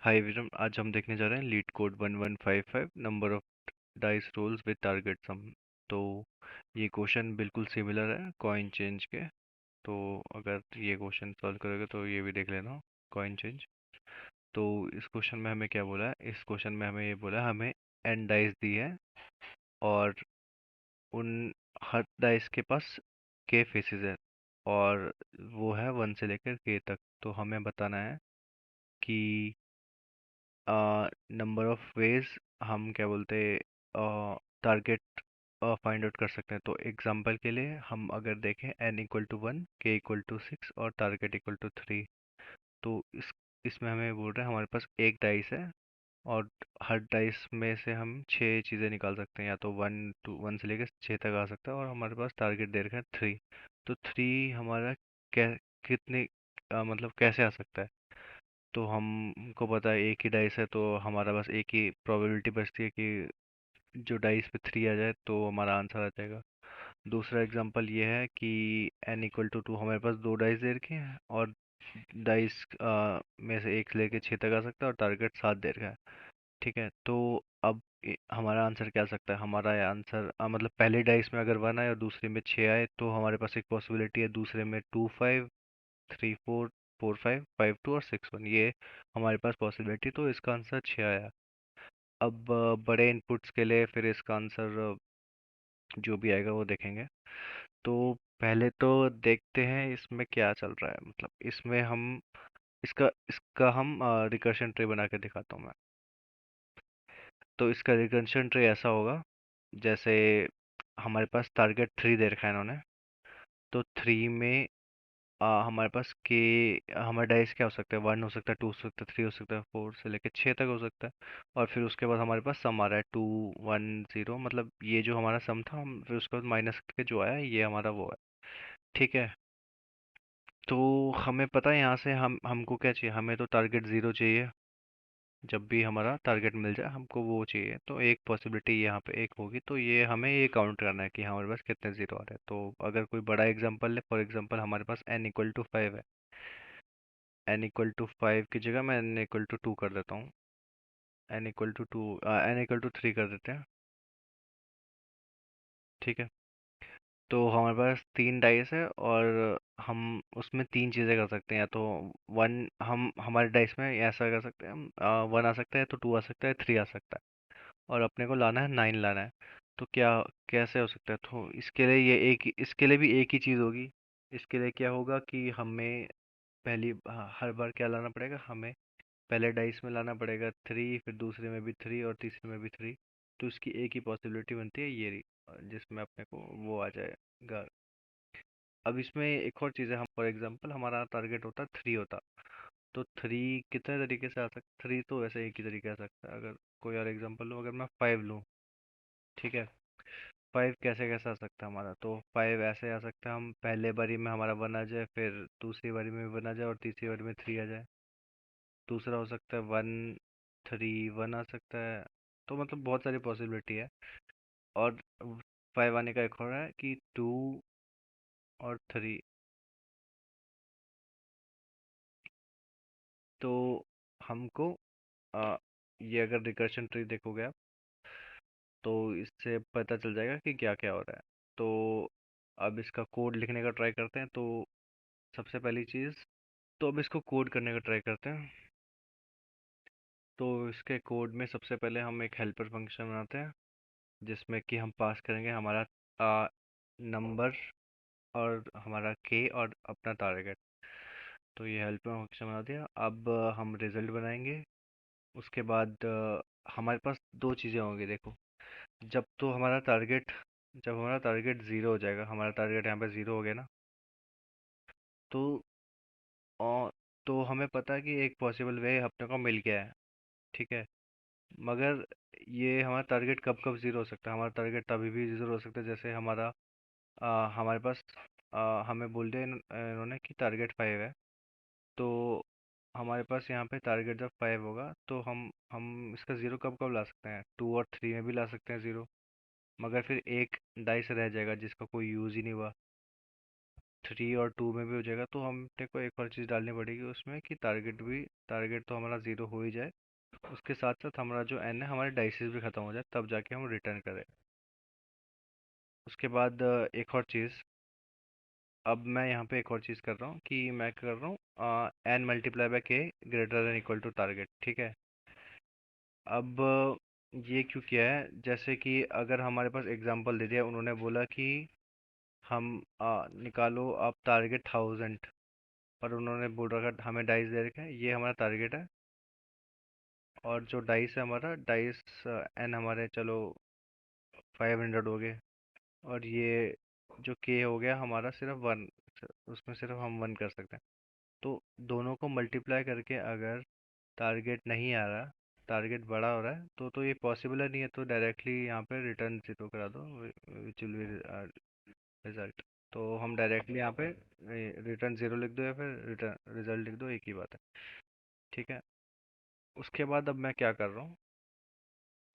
हाय विक्रम, आज हम देखने जा रहे हैं LeetCode 1155 number of dice rolls with target sum. तो ये क्वेश्चन बिल्कुल सिमिलर है कॉइन चेंज के। तो अगर ये क्वेश्चन सॉल्व करोगे तो ये भी देख लेना, कॉइन चेंज। तो इस क्वेश्चन में हमें क्या बोला है? इस क्वेश्चन में हमें ये बोला है, हमें एन डाइस दी है और उन हर डाइस के पास के फेसेस है और वो है 1 से लेकर के तक। तो हमें बताना है कि नंबर ऑफ वेज हम क्या बोलते टारगेट फाइंड आउट कर सकते हैं। तो एग्जांपल के लिए हम अगर देखें n equal to 1, k equal to 6 और टारगेट इक्वल टू 3। तो इसमें हमें बोल रहे हैं हमारे पास एक डाइस है और हर डाइस में से हम छः चीज़ें निकाल सकते हैं, या तो 1 से लेकर 6 तक आ सकता है, और हमारे पास टारगेट दे रखा है 3। तो 3 हमारा कै कितने मतलब कैसे आ सकता है? तो हमको पता है एक ही डाइस है, तो हमारा बस एक ही प्रोबेबिलिटी बचती है कि जो डाइस पे 3 आ जाए तो हमारा आंसर आ जाएगा। दूसरा एग्जांपल ये है कि n इक्वल टू 2, हमारे पास दो डाइस दे रखे हैं और डाइस में से एक से लेके 6 तक आ सकता है और टारगेट 7 दे रखा है। ठीक है, तो अब हमारा आंसर क्या आ सकता है? हमारा आंसर मतलब पहले डाइस में अगर 1 आए और दूसरे में 6 आए तो हमारे पास एक पॉसिबिलिटी है, दूसरे में 2 5 3 4 4 5 5 2 और 6 1, ये हमारे पास पॉसिबिलिटी। तो इसका आंसर 6 आया। अब बड़े इनपुट्स के लिए फिर इसका आंसर जो भी आएगा वो देखेंगे। तो पहले तो देखते हैं इसमें क्या चल रहा है। मतलब इसमें हम इसका इसका हम रिकर्शन ट्री बना के दिखाता हूँ मैं। तो इसका रिकर्शन ट्री ऐसा होगा, जैसे हमारे पास टारगेट 3 दे रखा है इन्होंने। तो 3 में हमारे पास के हमारा डाइस क्या हो सकता है? 1 हो सकता है, 2 हो सकता है, 3 हो सकता है, 4 से लेकर 6 तक हो सकता है। और फिर उसके बाद हमारे पास सम आ रहा है 2 1 0, मतलब ये जो हमारा सम था, हम फिर उसके बाद माइनस करके जो आया ये हमारा वो है। ठीक है, तो हमें पता है यहाँ से हमको क्या चाहिए? हमें तो टारगेट 0 चाहिए। जब भी हमारा टारगेट मिल जाए हमको वो चाहिए। तो एक पॉसिबिलिटी यहाँ पे एक होगी, तो ये हमें ये काउंट करना है कि हमारे पास कितने जीरो आ रहे हैं। तो अगर कोई बड़ा एग्जांपल ले, फॉर एग्जांपल हमारे पास n इक्वल टू 5 है। n इक्वल टू 5 की जगह मैं n इक्वल टू 2 कर देता हूँ। n equal to 2, n equal to 3 कर देते हैं। ठीक है, तो हमारे पास तीन डाइस है और हम उसमें तीन चीज़ें कर सकते हैं। या तो वन, हम हमारे डाइस में ऐसा कर सकते हैं, हम 1 आ सकता है, तो 2 आ सकता है, 3 आ सकता है, और अपने को लाना है 9 लाना है। तो क्या कैसे हो सकता है? तो इसके लिए ये इसके लिए भी एक ही चीज़ होगी। इसके लिए क्या होगा कि हमें हर बार क्या लाना पड़ेगा? हमें पहले डाइस में लाना पड़ेगा 3, फिर दूसरे में भी 3 और तीसरे में भी 3। तो इसकी एक ही पॉसिबिलिटी बनती है ये रही, जिसमें अपने को वो आ जाएगा। अब इसमें एक और चीज़ है, हम फॉर एग्जांपल हमारा टारगेट होता 3 होता, तो 3 कितने तरीके से आ सकता? 3 तो वैसे एक ही तरीके आ सकता है। अगर कोई और एग्जांपल लूँ, अगर मैं 5 लूँ, ठीक है, 5 कैसे कैसे आ सकता है हमारा? तो 5 ऐसे आ सकता है, हम पहले बारी में हमारा 1 आ जाए, फिर दूसरी बारी में 1 आ जाए और तीसरी बारी में 3 आ जाए। दूसरा हो सकता है 1 3 1 आ सकता है। तो मतलब बहुत सारी पॉसिबिलिटी है। और 5 आने का एक और है कि 2 और 3। तो हमको आ, ये अगर रिकर्शन ट्री देखोगे आप, तो इससे पता चल जाएगा कि क्या क्या हो रहा है। तो अब इसका कोड लिखने का ट्राई करते हैं। तो सबसे पहली चीज़, तो अब इसको कोड करने का ट्राई करते हैं। तो इसके कोड में सबसे पहले हम एक हेल्पर फंक्शन बनाते हैं, जिसमें कि हम पास करेंगे हमारा नंबर और हमारा के और अपना टारगेट। तो ये हेल्पर फंक्शन बना दिया। अब हम रिजल्ट बनाएंगे। उसके बाद हमारे पास दो चीज़ें होंगी, देखो। जब हमारा टारगेट ज़ीरो हो जाएगा, हमारा टारगेट यहाँ पे ज़ीरो हो गया ना, तो अ, तो हमें पता है कि एक पॉसिबल वे अपने को मिल गया है। ठीक है, मगर ये हमारा टारगेट कब कब ज़ीरो हो सकता है? हमारा टारगेट तभी भी ज़ीरो हो सकता है जैसे हमारे पास हमें बोल दिया इन्होंने कि टारगेट 5 है। तो हमारे पास यहाँ पे टारगेट जब 5 होगा तो हम इसका ज़ीरो कब कब ला सकते हैं? 2 और 3 में भी ला सकते हैं ज़ीरो, मगर फिर एक डाइस रह जाएगा जिसका कोई यूज़ ही नहीं हुआ। थ्री और टू में भी हो जाएगा, तो हमने को एक और चीज़ डालनी पड़ेगी उसमें कि टारगेट तो हमारा ज़ीरो हो ही जाए, उसके साथ साथ हमारा जो एन है हमारे डाइसेस भी ख़त्म हो जाए, तब जाके हम रिटर्न करें। उसके बाद एक और चीज़, अब मैं यहाँ पे एक और चीज़ कर रहा हूँ कि मैं कर रहा हूँ N multiply by K greater than equal to target, ठीक है। अब ये क्यों किया है, जैसे कि अगर हमारे पास एग्जांपल दे दिया, उन्होंने बोला कि हम निकालो आप टारगेट 1000, और उन्होंने बोल रखा हमें डाइस दे रखे हैं, ये हमारा टारगेट है। और जो डाइस है हमारा डाइस एन हमारे चलो 500 हो गए, और ये जो के हो गया हमारा सिर्फ वन, उसमें सिर्फ हम वन कर सकते हैं। तो दोनों को मल्टीप्लाई करके अगर टारगेट नहीं आ रहा, टारगेट बड़ा हो रहा है, तो ये पॉसिबल नहीं है, तो डायरेक्टली यहाँ पे रिटर्न जीरो करा दो, विच विल बी रिजल्ट। तो हम डायरेक्टली यहाँ पे रिटर्न जीरो लिख दो या फिर रिटर्न रिजल्ट लिख दो, एक ही बात है, ठीक है। उसके बाद अब मैं क्या कर रहा हूँ,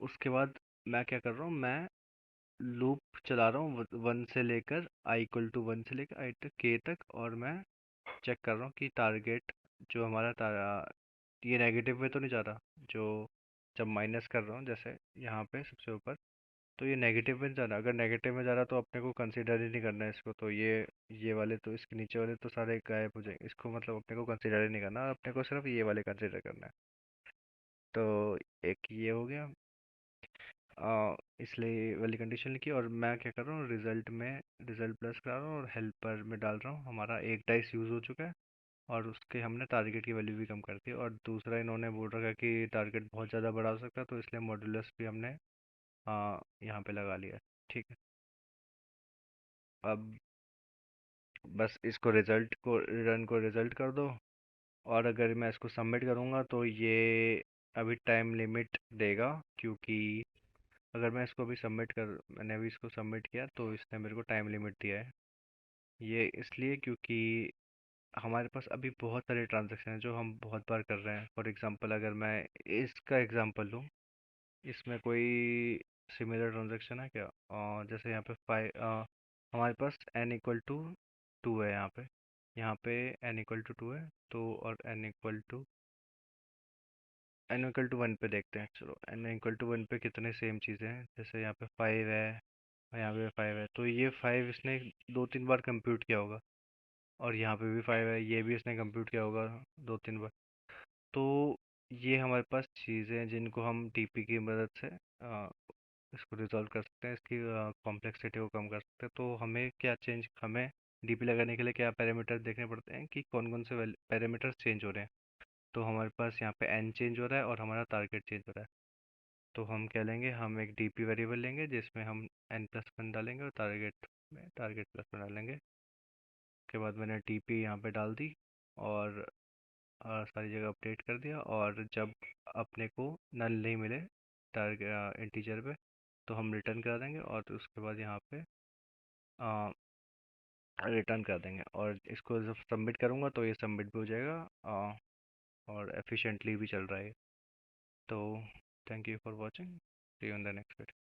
उसके बाद मैं क्या कर रहा हूँ, मैं लूप चला रहा हूँ वन से लेकर आई इक्वल टू वन से लेकर आई तक के तक, और मैं चेक कर रहा हूँ कि टारगेट जो हमारा ये नेगेटिव में तो नहीं जा रहा, जो जब माइनस कर रहा हूँ जैसे यहाँ पे सबसे ऊपर, तो ये नेगेटिव में नहीं जा रहा। अगर नेगेटिव में जा रहा तो अपने को कंसीडर ही नहीं करना है इसको, तो ये वाले तो इसके नीचे वाले तो सारे गायब हो जाएंगे, इसको मतलब अपने को कंसीडर ही नहीं करना, अपने को सिर्फ ये वाले कंसीडर करना है। तो एक ये हो गया, इसलिए वाली कंडीशन लिखी, और मैं क्या कर रहा हूँ, रिजल्ट प्लस करा रहा हूँ और हेल्पर में डाल रहा हूँ, हमारा एक डाइस यूज़ हो चुका है, और उसके हमने टारगेट की वैल्यू भी कम कर दी। और दूसरा इन्होंने बोल रखा है कि टारगेट बहुत ज़्यादा बढ़ा हो सकता है, तो इसलिए मॉड्यूलस भी हमने यहाँ पे लगा लिया है, ठीक है। अब बस इसको रिटर्न को रिजल्ट कर दो, और अगर मैं इसको सबमिट करूँगा तो ये अभी टाइम लिमिट देगा, क्योंकि अगर मैं इसको अभी मैंने अभी इसको सबमिट किया तो इसने मेरे को टाइम लिमिट दिया है। ये इसलिए क्योंकि हमारे पास अभी बहुत सारे ट्रांजेक्शन हैं जो हम बहुत बार कर रहे हैं। फॉर एग्जांपल अगर मैं इसका एग्जांपल लूँ, इसमें कोई सिमिलर ट्रांजैक्शन है क्या, जैसे यहाँ पे हमारे पास एन इक्वल टू टू है, यहाँ पे एन इक्वल टू टू है, तो और एन इक्वल टू वन पे देखते हैं, चलो एन इक्वल टू वन पे कितने सेम चीज़ें हैं, जैसे यहाँ पे फाइव है और यहाँ पे फाइव है, तो ये फाइव इसने दो तीन बार कंप्यूट किया होगा, और यहाँ पे भी फाइव है, ये भी इसने कंप्यूट किया होगा दो तीन बार। तो ये हमारे पास चीज़ें हैं जिनको हम टीपी की मदद से इसको रिजॉल्व कर सकते हैं, इसकी कॉम्प्लेक्सिटी को कम कर सकते हैं। तो हमें डीपी लगाने के लिए क्या पैरामीटर देखने पड़ते हैं कि कौन कौन से पैरामीटर्स चेंज हो रहे हैं। तो हमारे पास यहाँ पे एन चेंज हो रहा है और हमारा टारगेट चेंज हो रहा है, तो हम क्या लेंगे, हम एक डीपी वेरिएबल लेंगे जिसमें हम एन प्लस वन डालेंगे और टारगेट में टारगेट प्लस वन डालेंगे। उसके बाद मैंने टीपी यहाँ पे डाल दी, और सारी जगह अपडेट कर दिया, और जब अपने को नल नहीं मिले टारगेट इंटीजर पे, तो हम रिटर्न कर देंगे, और उसके बाद यहाँ पे रिटर्न कर देंगे, और इसको जब सबमिट करूँगा तो ये सबमिट भी हो जाएगा, और एफिशिएंटली भी चल रहा है। तो thank you for watching, see you in the next video.